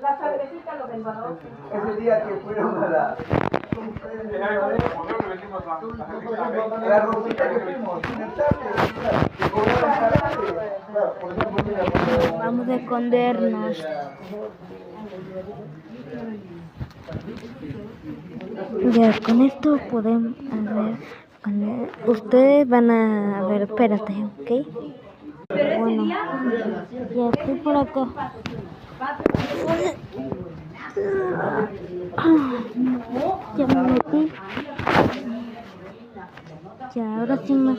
La cervecita lo del valor. Ese día que fueron a la Rosita que fuimos, sin el Vamos a escondernos. Ya, con esto podemos ver. Ustedes van a ver, espérate, ¿ok? Bueno, ya estoy por acá. Ya me metí. Ya, ahora sí me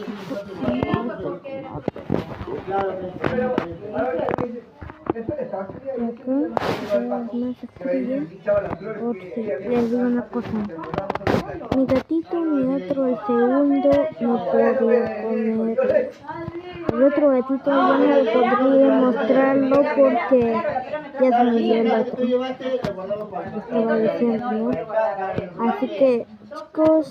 les digo una cosa. Mi gatito, mi otro, el segundo, no podía comer. El otro gatito ya no podría mostrarlo porque ya se me dio el otro. Estaba diciendo, ¿no? Así que, chicos,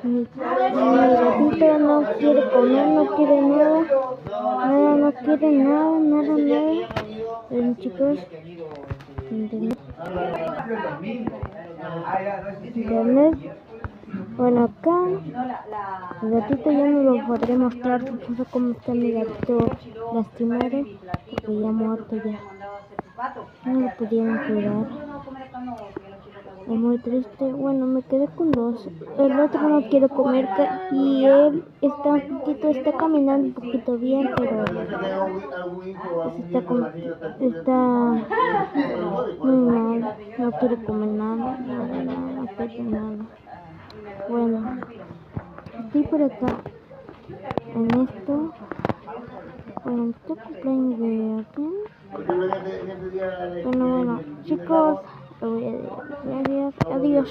mi gatito no quiere comer, no quiere nada, no quiere nada. Chicos, ¿entendés? Bueno, acá el gatito ya no lo podré mostrar porque no sé cómo está mi gatito lastimado, porque ya muerto ya. No lo pudieron cuidar. Es muy triste. Bueno, me quedé con dos. El otro no quiere comer y él está caminando un poquito bien, pero está muy mal. No quiere comer nada, no quiere nada. Bueno, estoy por acá en esto. Bueno, estoy cumpleaños de aquí. Bueno, chicos, lo voy a decir. Adiós.